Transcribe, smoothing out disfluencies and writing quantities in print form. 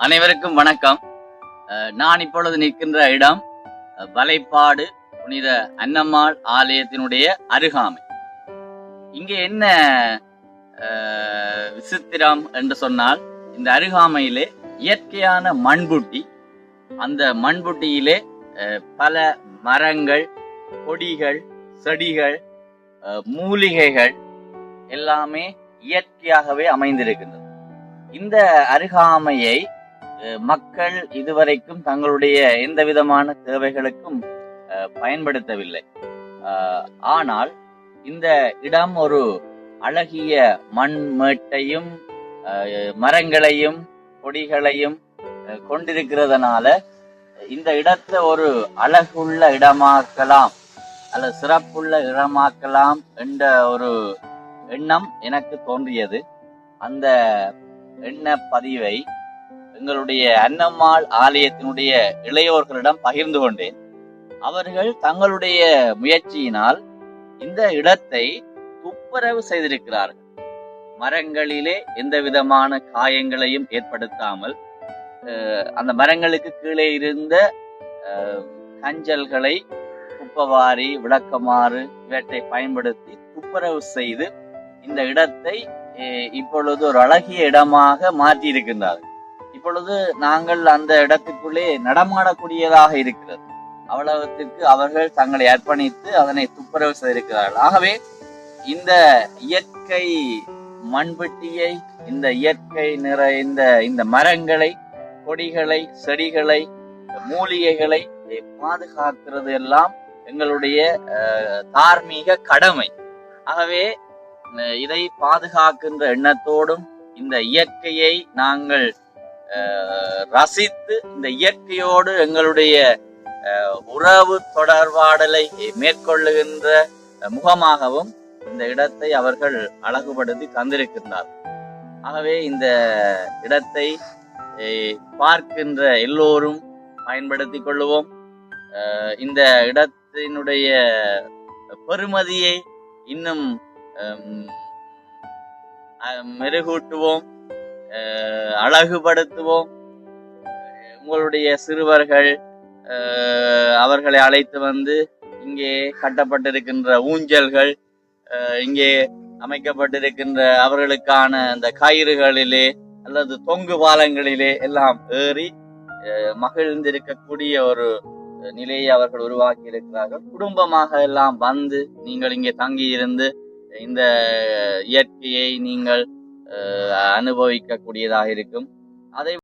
அனைவருக்கும் வணக்கம். நான் இப்பொழுது நிற்கின்ற இடம் வலைப்பாடு புனித அன்னம்மாள் ஆலயத்தினுடைய அருகாமை. இங்கே என்ன விசித்திரம் என்று சொன்னால், இந்த அருகாமையிலே இயற்கையான மண்புட்டி, அந்த மண்புட்டியிலே பல மரங்கள், கொடிகள், செடிகள், மூலிகைகள் எல்லாமே இயற்கையாகவே அமைந்திருக்கின்றது. இந்த அருகாமையை மக்கள் இதுவரைக்கும் தங்களுடைய எந்த விதமான தேவைகளுக்கும் பயன்படுத்தவில்லை. ஆனால் இந்த இடம் ஒரு அழகிய மண் மேட்டையும் மரங்களையும் கொடிகளையும் கொண்டிருக்கிறதுனால இந்த இடத்தை ஒரு அழகுள்ள இடமாக்கலாம் அல்லது சிறப்புள்ள இடமாக்கலாம் என்ற ஒரு எண்ணம் எனக்கு தோன்றியது. அந்த எண்ண பதிவை எங்களுடைய அன்னம்மாள் ஆலயத்தினுடைய இளையோர்களிடம் பகிர்ந்து கொண்டேன். அவர்கள் தங்களுடைய முயற்சியினால் இந்த இடத்தை துப்புரவு செய்திருக்கிறார்கள். மரங்களிலே எந்த விதமான காயங்களையும் ஏற்படுத்தாமல் அந்த மரங்களுக்கு கீழே இருந்த கஞ்சல்களை குப்பவாரி, விளக்கமாறு இவற்றை பயன்படுத்தி துப்புரவு செய்து இந்த இடத்தை இப்பொழுது ஒரு அழகிய இடமாக மாற்றி இருக்கின்றார்கள். இப்பொழுது நாங்கள் அந்த இடத்துக்குள்ளே நடமாடக்கூடியதாக இருக்கிறது. அவ்வளவுக்கு அவர்கள் தங்களை அர்ப்பணித்து அதனை துப்புரவு செய்திருக்கிறார்கள். ஆகவே இந்த இயற்கை மண்பெட்டியை, இந்த இயற்கை நிறைந்த இந்த மரங்களை, கொடிகளை, செடிகளை, மூலிகைகளை பாதுகாக்கிறது எல்லாம் எங்களுடைய தார்மீக கடமை. ஆகவே இதை பாதுகாக்கின்ற எண்ணத்தோடும் இந்த இயற்கையை நாங்கள் ரசித்து இந்த இயற்கையோடு எங்களுடைய உறவு தொடர்பாடலை மேற்கொள்ளுகின்ற முகமாகவும் இந்த இடத்தை அவர்கள் அழகுபடுத்தி தந்திருக்கின்றார்கள். ஆகவே இந்த இடத்தை பார்க்கின்ற எல்லோரும் பயன்படுத்திக் கொள்ளுவோம். இந்த இடத்தினுடைய பெருமதியை இன்னும் மெருகூட்டுவோம், அழகுபடுத்துவோம். உங்களுடைய சிறுவர்கள் அவர்களை அழைத்து வந்து இங்கே கட்டப்பட்டிருக்கின்ற ஊஞ்சல்கள், இங்கே அமைக்கப்பட்டிருக்கின்ற அவர்களுக்கான அந்த கயிறுகளிலே அல்லது தொங்கு பாலங்களிலே எல்லாம் ஏறி மகிழ்ந்திருக்கக்கூடிய ஒரு நிலையை அவர்கள் உருவாக்கி இருக்கிறார்கள். குடும்பமாக எல்லாம் வந்து நீங்கள் இங்கே தங்கி இருந்து இந்த இயற்கையை நீங்கள் அனுபவிக்க கூடியதாக இருக்கும். அதை